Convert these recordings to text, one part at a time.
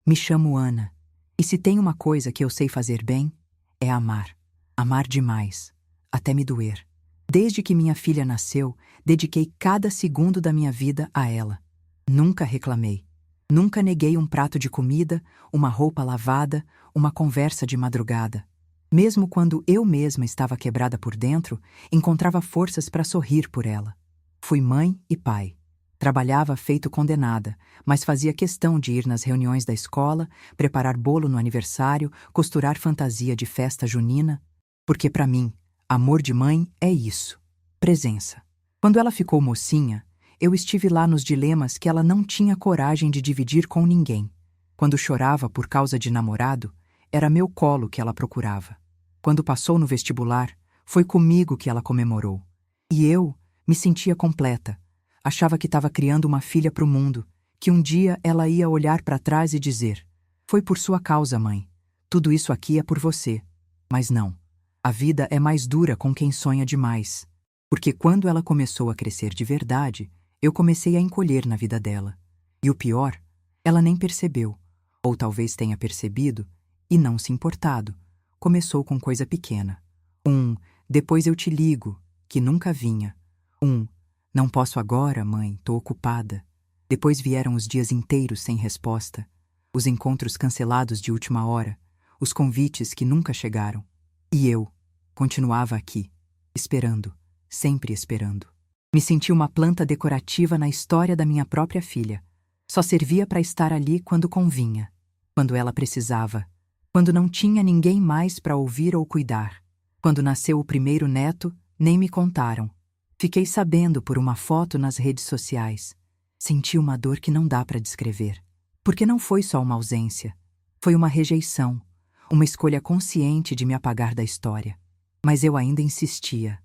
Me chamo Ana, e se tem uma coisa que eu sei fazer bem, é amar. Amar demais, até me doer. Desde que minha filha nasceu, dediquei cada segundo da minha vida a ela. Nunca reclamei. Nunca neguei um prato de comida, uma roupa lavada, uma conversa de madrugada. Mesmo quando eu mesma estava quebrada por dentro, encontrava forças para sorrir por ela. Fui mãe e pai. Trabalhava feito condenada, mas fazia questão de ir nas reuniões da escola, preparar bolo no aniversário, costurar fantasia de festa junina, porque para mim, amor de mãe é isso, presença. Quando ela ficou mocinha, eu estive lá nos dilemas que ela não tinha coragem de dividir com ninguém. Quando chorava por causa de namorado, era meu colo que ela procurava. Quando passou no vestibular, foi comigo que ela comemorou. E eu me sentia completa. Achava que estava criando uma filha para o mundo, que um dia ela ia olhar para trás e dizer: "Foi por sua causa, mãe. Tudo isso aqui é por você." Mas não. A vida é mais dura com quem sonha demais. Porque quando ela começou a crescer de verdade, eu comecei a encolher na vida dela. E o pior, ela nem percebeu. Ou talvez tenha percebido e não se importado. Começou com coisa pequena. "Depois eu te ligo", que nunca vinha. "Não posso agora, mãe, tô ocupada." Depois vieram os dias inteiros sem resposta, os encontros cancelados de última hora, os convites que nunca chegaram. E eu continuava aqui, esperando, sempre esperando. Me senti uma planta decorativa na história da minha própria filha. Só servia para estar ali quando convinha, quando ela precisava, quando não tinha ninguém mais para ouvir ou cuidar. Quando nasceu o primeiro neto, nem me contaram. Fiquei sabendo por uma foto nas redes sociais. Senti uma dor que não dá para descrever. Porque não foi só uma ausência. Foi uma rejeição, uma escolha consciente de me apagar da história. Mas eu ainda insistia.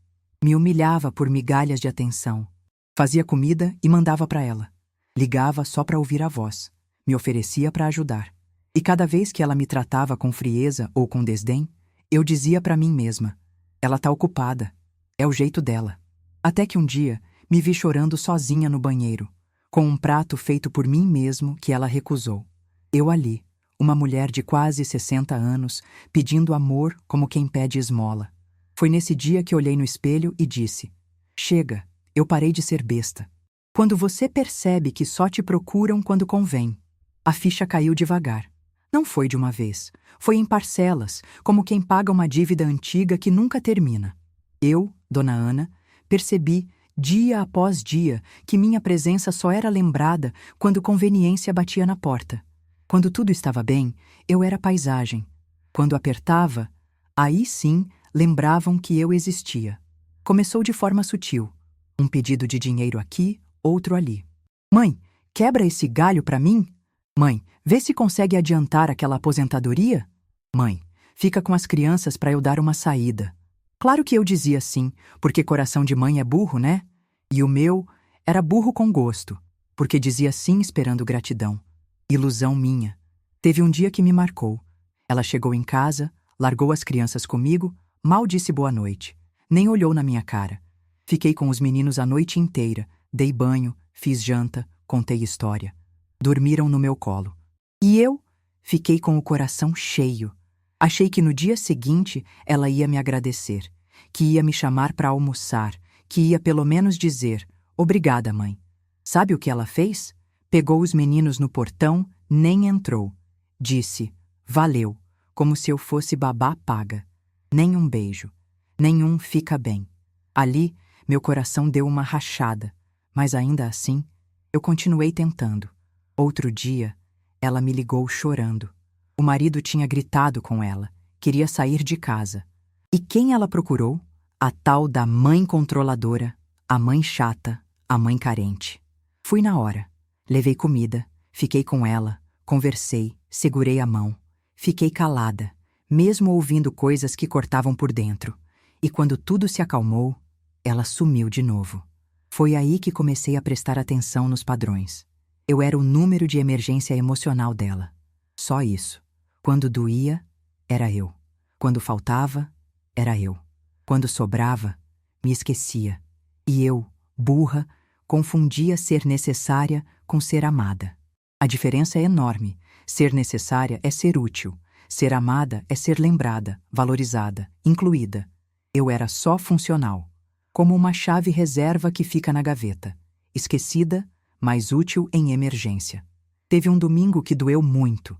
Me humilhava por migalhas de atenção. Fazia comida e mandava para ela. Ligava só para ouvir a voz. Me oferecia para ajudar. E cada vez que ela me tratava com frieza ou com desdém, eu dizia para mim mesma: "Ela tá ocupada. É o jeito dela." Até que um dia me vi chorando sozinha no banheiro, com um prato feito por mim mesmo que ela recusou. Eu ali, uma mulher de quase 60 anos, pedindo amor como quem pede esmola. Foi nesse dia que olhei no espelho e disse: "Chega, eu parei de ser besta." Quando você percebe que só te procuram quando convém, a ficha caiu devagar. Não foi de uma vez, foi em parcelas, como quem paga uma dívida antiga que nunca termina. Eu, Dona Ana, percebi, dia após dia, que minha presença só era lembrada quando conveniência batia na porta. Quando tudo estava bem, eu era paisagem. Quando apertava, aí sim lembravam que eu existia. Começou de forma sutil. Um pedido de dinheiro aqui, outro ali. "Mãe, quebra esse galho para mim?" "Mãe, vê se consegue adiantar aquela aposentadoria?" "Mãe, fica com as crianças para eu dar uma saída." Claro que eu dizia sim, porque coração de mãe é burro, né? E o meu era burro com gosto, porque dizia sim esperando gratidão. Ilusão minha. Teve um dia que me marcou. Ela chegou em casa, largou as crianças comigo, mal disse boa noite. Nem olhou na minha cara. Fiquei com os meninos a noite inteira, dei banho, fiz janta, contei história. Dormiram no meu colo. E eu fiquei com o coração cheio. Achei que no dia seguinte ela ia me agradecer, que ia me chamar para almoçar, que ia pelo menos dizer: "Obrigada, mãe." Sabe o que ela fez? Pegou os meninos no portão, nem entrou. Disse: "Valeu", como se eu fosse babá paga. Nem um beijo, nenhum "fica bem." Ali, meu coração deu uma rachada, mas ainda assim, eu continuei tentando. Outro dia, ela me ligou chorando. O marido tinha gritado com ela, queria sair de casa. E quem ela procurou? A tal da mãe controladora, a mãe chata, a mãe carente. Fui na hora. Levei comida, fiquei com ela, conversei, segurei a mão. Fiquei calada, mesmo ouvindo coisas que cortavam por dentro. E quando tudo se acalmou, ela sumiu de novo. Foi aí que comecei a prestar atenção nos padrões. Eu era o número de emergência emocional dela. Só isso. Quando doía, era eu. Quando faltava, era eu. Quando sobrava, me esquecia. E eu, burra, confundia ser necessária com ser amada. A diferença é enorme. Ser necessária é ser útil. Ser amada é ser lembrada, valorizada, incluída. Eu era só funcional. Como uma chave reserva que fica na gaveta. Esquecida, mas útil em emergência. Teve um domingo que doeu muito.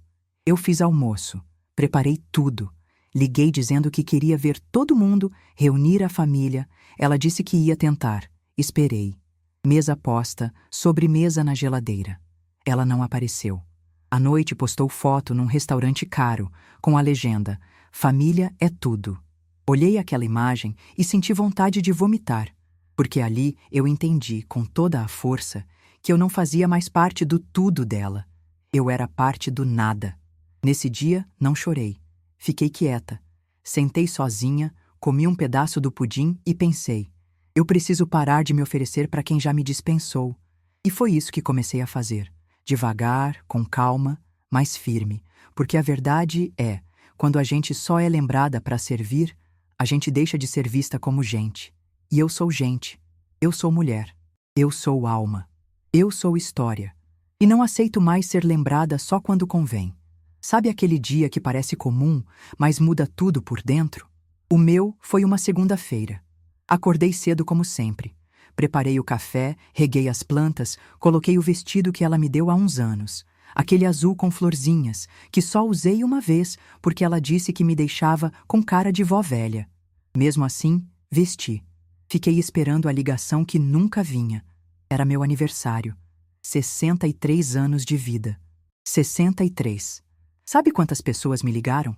Eu fiz almoço. Preparei tudo. Liguei dizendo que queria ver todo mundo, reunir a família. Ela disse que ia tentar. Esperei. Mesa posta, sobremesa na geladeira. Ela não apareceu. À noite postou foto num restaurante caro, com a legenda: "Família é tudo". Olhei aquela imagem e senti vontade de vomitar, porque ali eu entendi, com toda a força, que eu não fazia mais parte do tudo dela. Eu era parte do nada. Nesse dia, não chorei. Fiquei quieta. Sentei sozinha, comi um pedaço do pudim e pensei: eu preciso parar de me oferecer para quem já me dispensou. E foi isso que comecei a fazer. Devagar, com calma, mas firme. Porque a verdade é, quando a gente só é lembrada para servir, a gente deixa de ser vista como gente. E eu sou gente. Eu sou mulher. Eu sou alma. Eu sou história. E não aceito mais ser lembrada só quando convém. Sabe aquele dia que parece comum, mas muda tudo por dentro? O meu foi uma segunda-feira. Acordei cedo como sempre. Preparei o café, reguei as plantas, coloquei o vestido que ela me deu há uns anos. Aquele azul com florzinhas, que só usei uma vez porque ela disse que me deixava com cara de vó velha. Mesmo assim, vesti. Fiquei esperando a ligação que nunca vinha. Era meu aniversário. 63 anos de vida. 63. Sabe quantas pessoas me ligaram?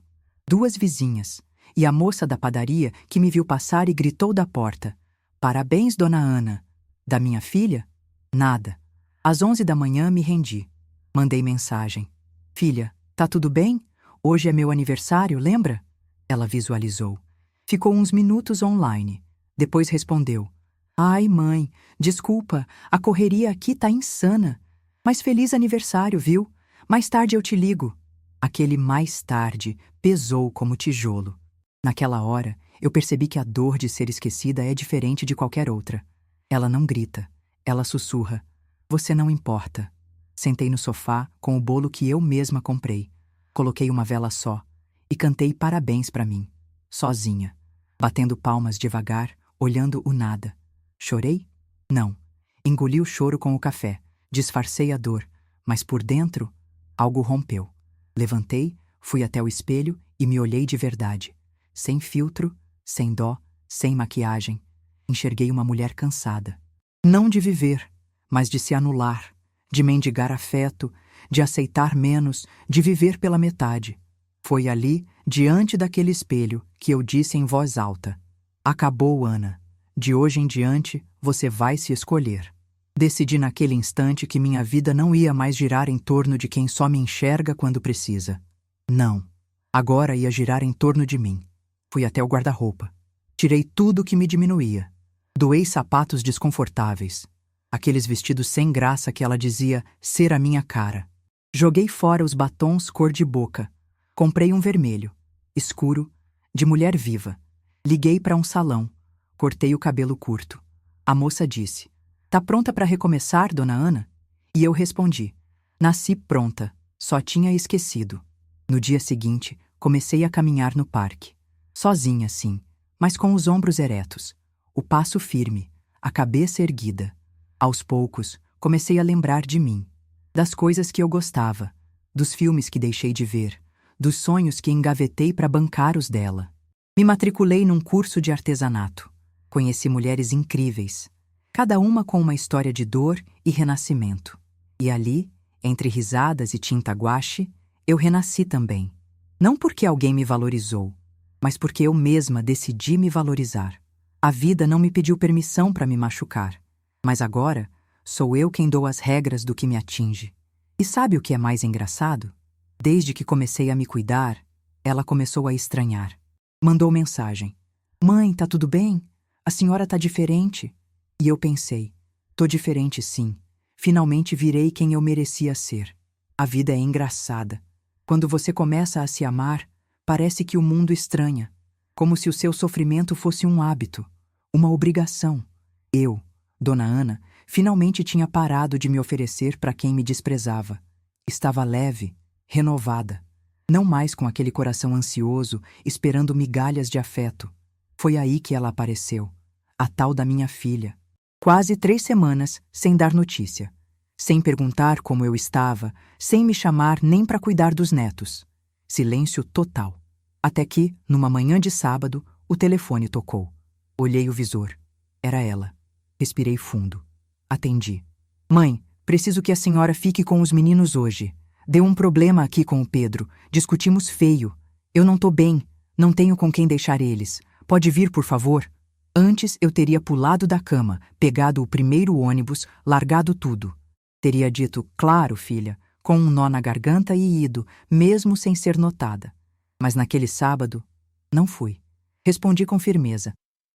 2 vizinhas. E a moça da padaria que me viu passar e gritou da porta: "Parabéns, dona Ana." Da minha filha? Nada. Às 11 da manhã me rendi. Mandei mensagem: "Filha, tá tudo bem? Hoje é meu aniversário, lembra?" Ela visualizou. Ficou uns minutos online. Depois respondeu: "Ai, mãe, desculpa, a correria aqui tá insana. Mas feliz aniversário, viu? Mais tarde eu te ligo." Aquele mais tarde pesou como tijolo. Naquela hora, eu percebi que a dor de ser esquecida é diferente de qualquer outra. Ela não grita, ela sussurra: "Você não importa." Sentei no sofá com o bolo que eu mesma comprei. Coloquei uma vela só e cantei parabéns para mim, sozinha, batendo palmas devagar, olhando o nada. Chorei? Não. Engoli o choro com o café, disfarcei a dor, mas por dentro, algo rompeu. Levantei, fui até o espelho e me olhei de verdade. Sem filtro, sem dó, sem maquiagem. Enxerguei uma mulher cansada. Não de viver, mas de se anular, de mendigar afeto, de aceitar menos, de viver pela metade. Foi ali, diante daquele espelho, que eu disse em voz alta: "Acabou, Ana. De hoje em diante, você vai se escolher." Decidi naquele instante que minha vida não ia mais girar em torno de quem só me enxerga quando precisa. Não. Agora ia girar em torno de mim. Fui até o guarda-roupa. Tirei tudo que me diminuía. Doei sapatos desconfortáveis. Aqueles vestidos sem graça que ela dizia ser a minha cara. Joguei fora os batons cor de boca. Comprei um vermelho, escuro, de mulher viva. Liguei para um salão. Cortei o cabelo curto. A moça disse: "Tá pronta para recomeçar, dona Ana?" E eu respondi: "Nasci pronta, só tinha esquecido." No dia seguinte, comecei a caminhar no parque. Sozinha, sim, mas com os ombros eretos, o passo firme, a cabeça erguida. Aos poucos, comecei a lembrar de mim, das coisas que eu gostava, dos filmes que deixei de ver, dos sonhos que engavetei para bancar os dela. Me matriculei num curso de artesanato. Conheci mulheres incríveis, cada uma com uma história de dor e renascimento. E ali, entre risadas e tinta guache, eu renasci também. Não porque alguém me valorizou, mas porque eu mesma decidi me valorizar. A vida não me pediu permissão para me machucar, mas agora sou eu quem dou as regras do que me atinge. E sabe o que é mais engraçado? Desde que comecei a me cuidar, ela começou a estranhar. Mandou mensagem: "Mãe, tá tudo bem? A senhora tá diferente." E eu pensei: tô diferente sim. Finalmente virei quem eu merecia ser. A vida é engraçada. Quando você começa a se amar, parece que o mundo estranha, como se o seu sofrimento fosse um hábito, uma obrigação. Eu, dona Ana, finalmente tinha parado de me oferecer para quem me desprezava. Estava leve, renovada. Não mais com aquele coração ansioso, esperando migalhas de afeto. Foi aí que ela apareceu, a tal da minha filha. Quase 3 semanas sem dar notícia, sem perguntar como eu estava, sem me chamar nem para cuidar dos netos. Silêncio total. Até que, numa manhã de sábado, o telefone tocou. Olhei o visor. Era ela. Respirei fundo. Atendi. Mãe, preciso que a senhora fique com os meninos hoje. Deu um problema aqui com o Pedro. Discutimos feio. Eu não tô bem. Não tenho com quem deixar eles. Pode vir, por favor? Antes eu teria pulado da cama, pegado o primeiro ônibus, largado tudo. Teria dito, claro, filha, com um nó na garganta e ido, mesmo sem ser notada. Mas naquele sábado, não fui. Respondi com firmeza.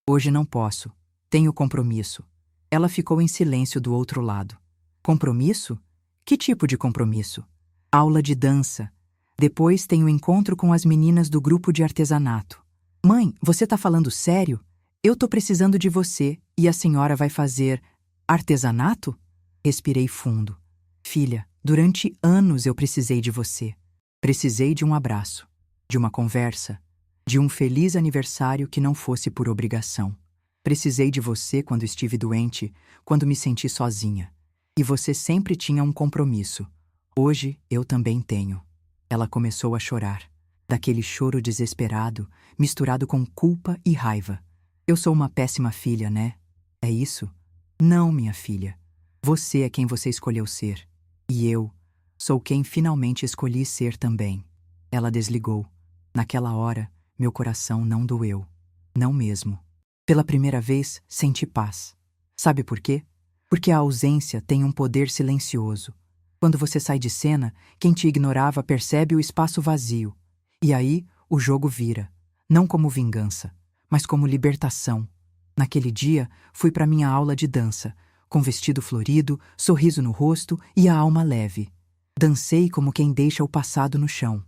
Hoje não posso. Tenho compromisso. Ela ficou em silêncio do outro lado. Compromisso? Que tipo de compromisso? Aula de dança. Depois tenho encontro com as meninas do grupo de artesanato. Mãe, você tá falando sério? Eu tô precisando de você e a senhora vai fazer artesanato? Respirei fundo. Filha, durante anos eu precisei de você. Precisei de um abraço, de uma conversa, de um feliz aniversário que não fosse por obrigação. Precisei de você quando estive doente, quando me senti sozinha. E você sempre tinha um compromisso. Hoje eu também tenho. Ela começou a chorar. Daquele choro desesperado, misturado com culpa e raiva. Eu sou uma péssima filha, né? É isso? Não, minha filha. Você é quem você escolheu ser. E eu sou quem finalmente escolhi ser também. Ela desligou. Naquela hora, meu coração não doeu. Não mesmo. Pela primeira vez, senti paz. Sabe por quê? Porque a ausência tem um poder silencioso. Quando você sai de cena, quem te ignorava percebe o espaço vazio. E aí, o jogo vira. Não como vingança, mas como libertação. Naquele dia, fui para minha aula de dança, com vestido florido, sorriso no rosto e a alma leve. Dancei como quem deixa o passado no chão.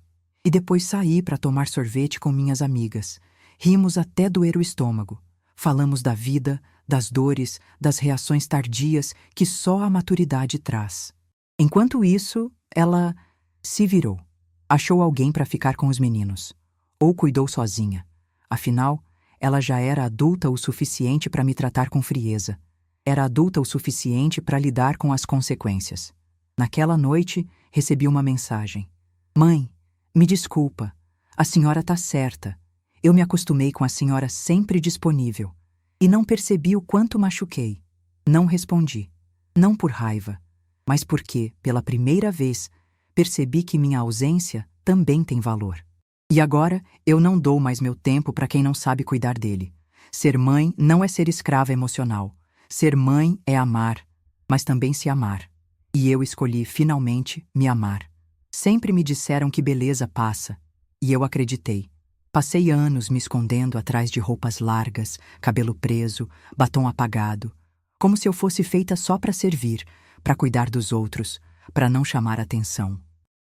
E depois saí para tomar sorvete com minhas amigas. Rimos até doer o estômago. Falamos da vida, das dores, das reações tardias que só a maturidade traz. Enquanto isso, ela se virou. Achou alguém para ficar com os meninos. Ou cuidou sozinha. Afinal, ela já era adulta o suficiente para me tratar com frieza. Era adulta o suficiente para lidar com as consequências. Naquela noite, recebi uma mensagem. Mãe, me desculpa. A senhora tá certa. Eu me acostumei com a senhora sempre disponível. E não percebi o quanto machuquei. Não respondi. Não por raiva, mas porque, pela primeira vez, percebi que minha ausência também tem valor. E agora, eu não dou mais meu tempo para quem não sabe cuidar dele. Ser mãe não é ser escrava emocional. Ser mãe é amar, mas também se amar. E eu escolhi, finalmente, me amar. Sempre me disseram que beleza passa, e eu acreditei. Passei anos me escondendo atrás de roupas largas, cabelo preso, batom apagado, como se eu fosse feita só para servir, para cuidar dos outros, para não chamar atenção.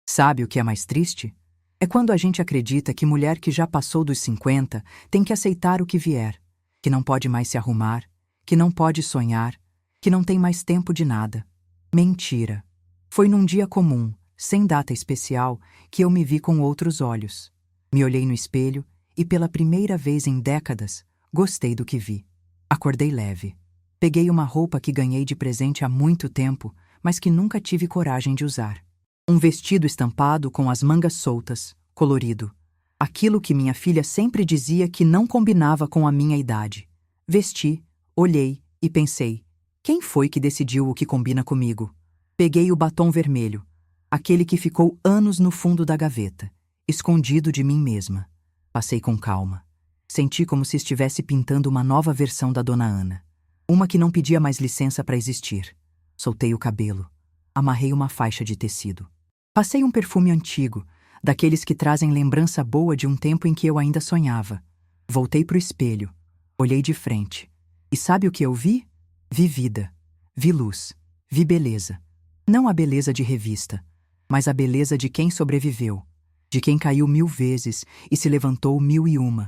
Sabe o que é mais triste? É quando a gente acredita que mulher que já passou dos 50 tem que aceitar o que vier, que não pode mais se arrumar, que não pode sonhar, que não tem mais tempo de nada. Mentira. Foi num dia comum, sem data especial, que eu me vi com outros olhos. Me olhei no espelho e, pela primeira vez em décadas, gostei do que vi. Acordei leve. Peguei uma roupa que ganhei de presente há muito tempo, mas que nunca tive coragem de usar. Um vestido estampado com as mangas soltas, colorido. Aquilo que minha filha sempre dizia que não combinava com a minha idade. Vesti, olhei e pensei, quem foi que decidiu o que combina comigo? Peguei o batom vermelho, aquele que ficou anos no fundo da gaveta, escondido de mim mesma. Passei com calma. Senti como se estivesse pintando uma nova versão da Dona Ana. Uma que não pedia mais licença para existir. Soltei o cabelo. Amarrei uma faixa de tecido. Passei um perfume antigo, daqueles que trazem lembrança boa de um tempo em que eu ainda sonhava. Voltei pro espelho. Olhei de frente. E sabe o que eu vi? Vi vida. Vi luz. Vi beleza. Não a beleza de revista, mas a beleza de quem sobreviveu. De quem caiu 1000 vezes e se levantou 1001.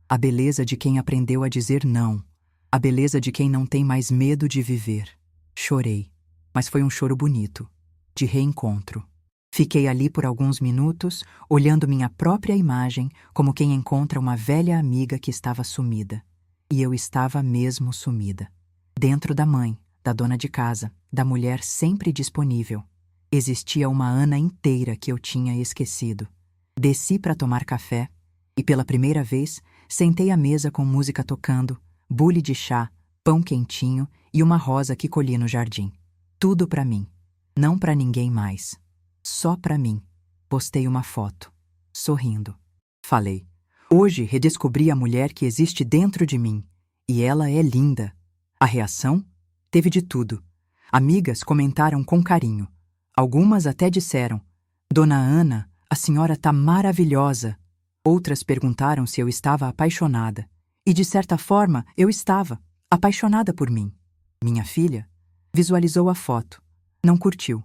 A beleza de quem aprendeu a dizer não. A beleza de quem não tem mais medo de viver. Chorei, mas foi um choro bonito, de reencontro. Fiquei ali por alguns minutos, olhando minha própria imagem como quem encontra uma velha amiga que estava sumida. E eu estava mesmo sumida. Dentro da mãe, da dona de casa, da mulher sempre disponível. Existia uma Ana inteira que eu tinha esquecido. Desci para tomar café e, pela primeira vez, sentei à mesa com música tocando, bule de chá, pão quentinho e uma rosa que colhi no jardim. Tudo para mim. Não para ninguém mais. Só para mim. Postei uma foto. Sorrindo. Falei. Hoje redescobri a mulher que existe dentro de mim. E ela é linda. A reação? Teve de tudo. Amigas comentaram com carinho. Algumas até disseram: Dona Ana, a senhora tá maravilhosa. Outras perguntaram se eu estava apaixonada. E de certa forma, eu estava. Apaixonada por mim. Minha filha visualizou a foto. Não curtiu.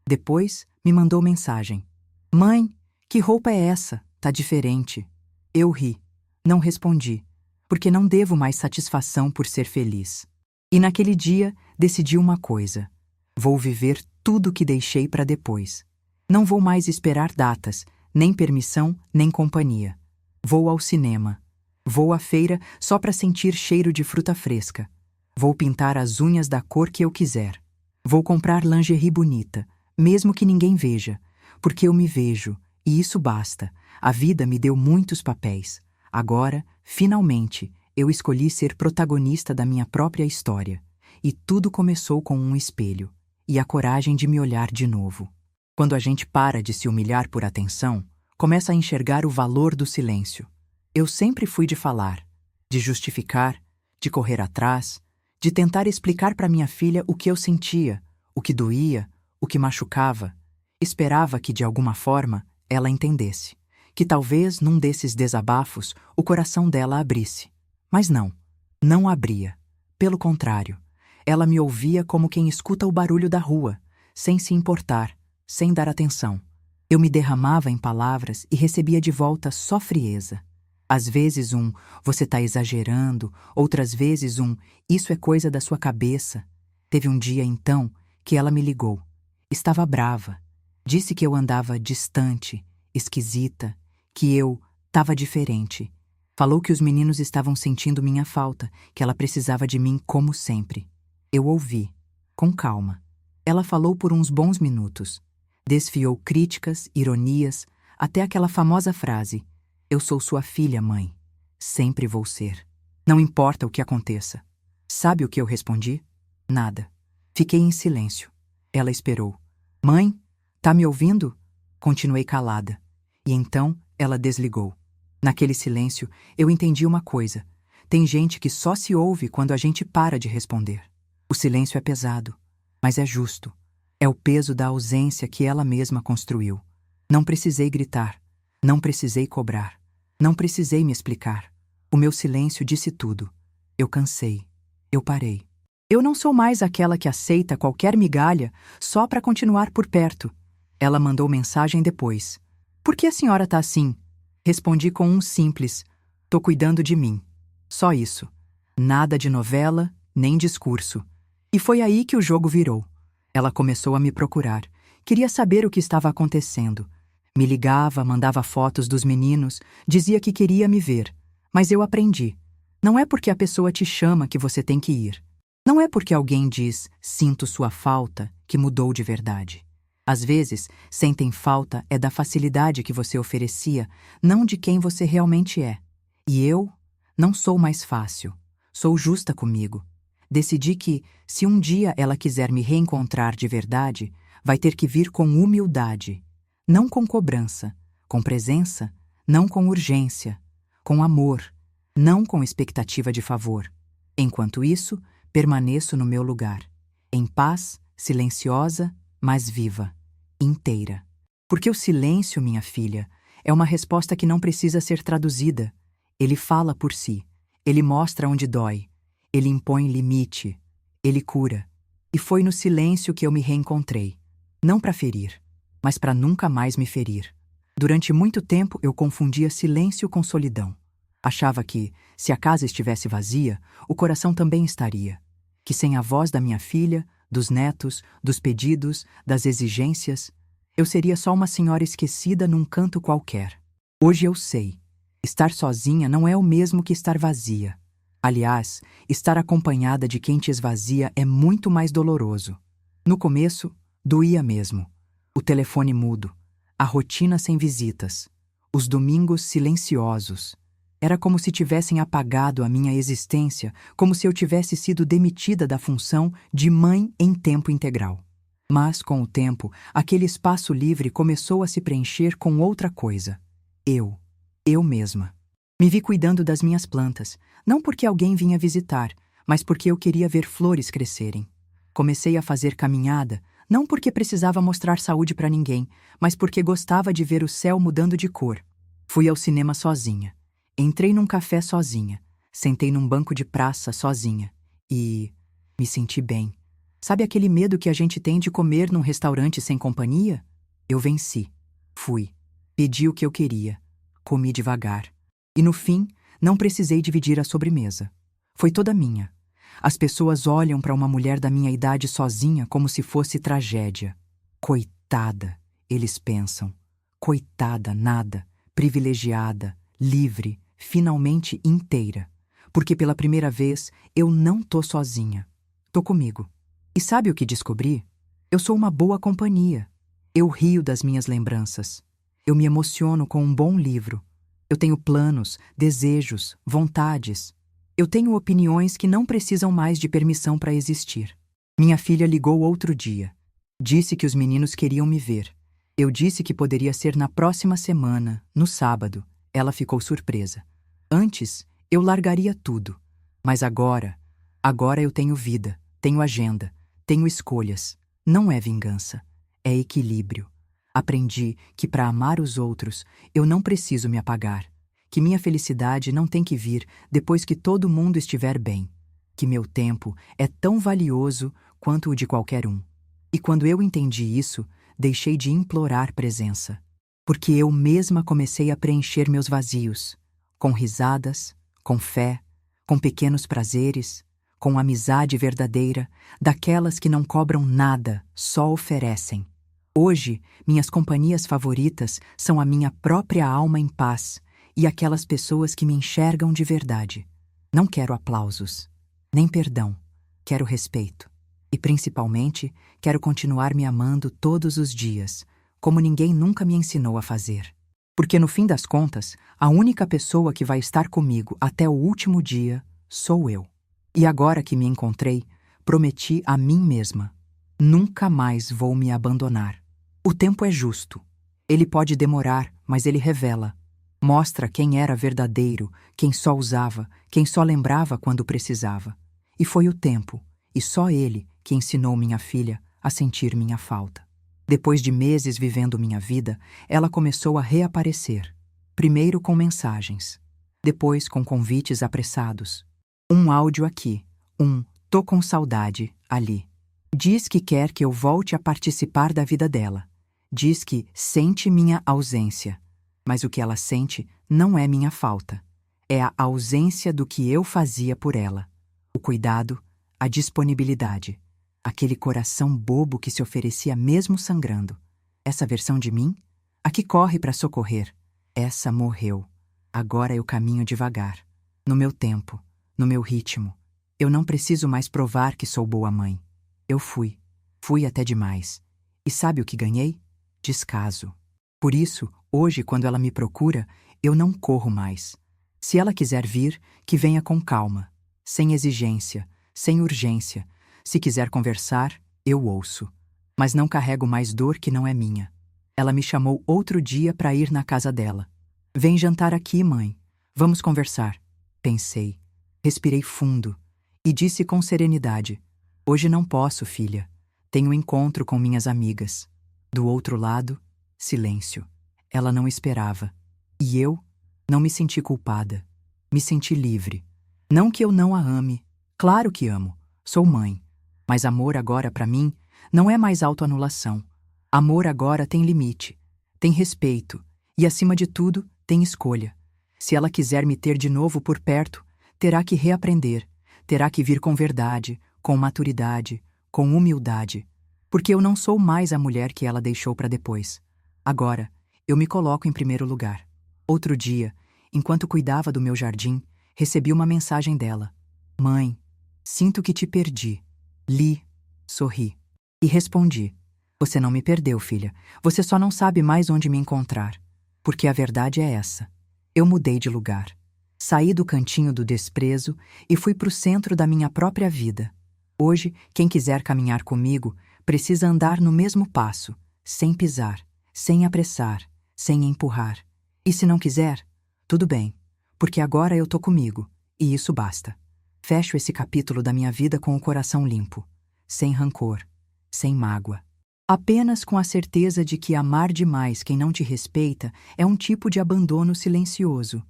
Depois, me mandou mensagem. Mãe, que roupa é essa? Tá diferente. Eu ri. Não respondi, porque não devo mais satisfação por ser feliz. E naquele dia, decidi uma coisa. Vou viver tudo que deixei para depois. Não vou mais esperar datas, nem permissão, nem companhia. Vou ao cinema. Vou à feira só para sentir cheiro de fruta fresca. Vou pintar as unhas da cor que eu quiser. Vou comprar lingerie bonita, mesmo que ninguém veja, porque eu me vejo, e isso basta. A vida me deu muitos papéis. Agora, finalmente, eu escolhi ser protagonista da minha própria história. E tudo começou com um espelho, e a coragem de me olhar de novo. Quando a gente para de se humilhar por atenção, começa a enxergar o valor do silêncio. Eu sempre fui de falar, de justificar, de correr atrás, de tentar explicar para minha filha o que eu sentia, o que doía, o que machucava. Esperava que, de alguma forma, ela entendesse, que talvez num desses desabafos o coração dela abrisse. Mas não abria. Pelo contrário, ela me ouvia como quem escuta o barulho da rua, sem se importar, sem dar atenção. Eu me derramava em palavras e recebia de volta só frieza. Às vezes você tá exagerando, outras vezes isso é coisa da sua cabeça. Teve um dia, então, que ela me ligou. Estava brava. Disse que eu andava distante, esquisita, que eu tava diferente. Falou que os meninos estavam sentindo minha falta, que ela precisava de mim como sempre. Eu ouvi, com calma. Ela falou por uns bons minutos. Desfiou críticas, ironias, até aquela famosa frase: eu sou sua filha, mãe. Sempre vou ser. Não importa o que aconteça. Sabe o que eu respondi? Nada. Fiquei em silêncio. Ela esperou. Mãe, tá me ouvindo? Continuei calada. E então ela desligou. Naquele silêncio, eu entendi uma coisa. Tem gente que só se ouve quando a gente para de responder. O silêncio é pesado, mas é justo. É o peso da ausência que ela mesma construiu. Não precisei gritar. Não precisei cobrar. Não precisei me explicar. O meu silêncio disse tudo. Eu cansei. Eu parei. Eu não sou mais aquela que aceita qualquer migalha só para continuar por perto. Ela mandou mensagem depois. Por que a senhora tá assim? Respondi com um simples: tô cuidando de mim. Só isso. Nada de novela, nem discurso. E foi aí que o jogo virou. Ela começou a me procurar. Queria saber o que estava acontecendo. Me ligava, mandava fotos dos meninos, dizia que queria me ver. Mas eu aprendi. Não é porque a pessoa te chama que você tem que ir. Não é porque alguém diz, sinto sua falta, que mudou de verdade. Às vezes, sentem falta é da facilidade que você oferecia, não de quem você realmente é. E eu não sou mais fácil. Sou justa comigo. Decidi que, se um dia ela quiser me reencontrar de verdade, vai ter que vir com humildade. Não com cobrança, com presença, não com urgência, com amor, não com expectativa de favor. Enquanto isso, permaneço no meu lugar, em paz, silenciosa, mas viva, inteira. Porque o silêncio, minha filha, é uma resposta que não precisa ser traduzida. Ele fala por si, ele mostra onde dói, ele impõe limite, ele cura. E foi no silêncio que eu me reencontrei, não para ferir, mas para nunca mais me ferir. Durante muito tempo eu confundia silêncio com solidão. Achava que, se a casa estivesse vazia, o coração também estaria. Que sem a voz da minha filha, dos netos, dos pedidos, das exigências, Eu seria só uma senhora esquecida num canto qualquer. Hoje eu sei. Estar sozinha não é o mesmo que estar vazia. Aliás, estar acompanhada de quem te esvazia é muito mais doloroso. No começo, doía mesmo. O telefone mudo, a rotina sem visitas, os domingos silenciosos. Era como se tivessem apagado a minha existência, como se eu tivesse sido demitida da função de mãe em tempo integral. Mas, com o tempo, aquele espaço livre começou a se preencher com outra coisa. Eu mesma. Me vi cuidando das minhas plantas, não porque alguém vinha visitar, mas porque eu queria ver flores crescerem. Comecei a fazer caminhada, não porque precisava mostrar saúde para ninguém, mas porque gostava de ver o céu mudando de cor. Fui ao cinema sozinha. Entrei num café sozinha. Sentei num banco de praça sozinha. E me senti bem. Sabe aquele medo que a gente tem de comer num restaurante sem companhia? Eu venci. Fui. Pedi o que eu queria. Comi devagar. E no fim, não precisei dividir a sobremesa. Foi toda minha. As pessoas olham para uma mulher da minha idade sozinha como se fosse tragédia. Coitada, eles pensam. Coitada, nada, privilegiada, livre, finalmente inteira. Porque pela primeira vez eu não tô sozinha. Tô comigo. E sabe o que descobri? Eu sou uma boa companhia. Eu rio das minhas lembranças. Eu me emociono com um bom livro. Eu tenho planos, desejos, vontades. Eu tenho opiniões que não precisam mais de permissão para existir. Minha filha ligou outro dia. Disse que os meninos queriam me ver. Eu disse que poderia ser na próxima semana, no sábado. Ela ficou surpresa. Antes, eu largaria tudo. Mas agora eu tenho vida, tenho agenda, tenho escolhas. Não é vingança, é equilíbrio. Aprendi que para amar os outros, eu não preciso me apagar. Que minha felicidade não tem que vir depois que todo mundo estiver bem. Que meu tempo é tão valioso quanto o de qualquer um. E quando eu entendi isso, deixei de implorar presença. Porque eu mesma comecei a preencher meus vazios. Com risadas, com fé, com pequenos prazeres, com amizade verdadeira, daquelas que não cobram nada, só oferecem. Hoje, minhas companhias favoritas são a minha própria alma em paz e aquelas pessoas que me enxergam de verdade. Não quero aplausos, nem perdão. Quero respeito. E, principalmente, quero continuar me amando todos os dias, como ninguém nunca me ensinou a fazer. Porque, no fim das contas, a única pessoa que vai estar comigo até o último dia sou eu. E agora que me encontrei, prometi a mim mesma: nunca mais vou me abandonar. O tempo é justo. Ele pode demorar, mas ele revela. Mostra quem era verdadeiro, quem só usava, quem só lembrava quando precisava. E foi o tempo, e só ele, que ensinou minha filha a sentir minha falta. Depois de meses vivendo minha vida, ela começou a reaparecer. Primeiro com mensagens, depois com convites apressados. Um áudio aqui, "tô com saudade" ali. Diz que quer que eu volte a participar da vida dela. Diz que sente minha ausência. Mas o que ela sente não é minha falta. É a ausência do que eu fazia por ela. O cuidado, a disponibilidade. Aquele coração bobo que se oferecia mesmo sangrando. Essa versão de mim, a que corre para socorrer, essa morreu. Agora eu caminho devagar. No meu tempo, no meu ritmo. Eu não preciso mais provar que sou boa mãe. Eu fui. Fui até demais. E sabe o que ganhei? Descaso. Por isso, hoje, quando ela me procura, eu não corro mais. Se ela quiser vir, que venha com calma, sem exigência, sem urgência. Se quiser conversar, eu ouço. Mas não carrego mais dor que não é minha. Ela me chamou outro dia para ir na casa dela. "Vem jantar aqui, mãe. Vamos conversar." Pensei. Respirei fundo. E disse com serenidade: "Hoje não posso, filha. Tenho encontro com minhas amigas." Do outro lado, silêncio. Ela não esperava. E eu não me senti culpada. Me senti livre. Não que eu não a ame. Claro que amo. Sou mãe. Mas amor agora, para mim, não é mais autoanulação. Amor agora tem limite. Tem respeito. E, acima de tudo, tem escolha. Se ela quiser me ter de novo por perto, terá que reaprender. Terá que vir com verdade, com maturidade, com humildade. Porque eu não sou mais a mulher que ela deixou para depois. Agora, eu me coloco em primeiro lugar. Outro dia, enquanto cuidava do meu jardim, recebi uma mensagem dela. Mãe, sinto que te perdi. Li, sorri. E respondi. Você não me perdeu, filha. Você só não sabe mais onde me encontrar. Porque a verdade é essa. Eu mudei de lugar. Saí do cantinho do desprezo e fui para o centro da minha própria vida. Hoje, quem quiser caminhar comigo precisa andar no mesmo passo, sem pisar, sem apressar, sem empurrar. E se não quiser, tudo bem, porque agora eu tô comigo, e isso basta. Fecho esse capítulo da minha vida com o coração limpo, sem rancor, sem mágoa. Apenas com a certeza de que amar demais quem não te respeita é um tipo de abandono silencioso.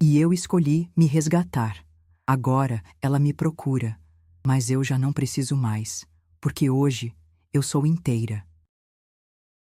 E eu escolhi me resgatar. Agora ela me procura, mas eu já não preciso mais, porque hoje eu sou inteira.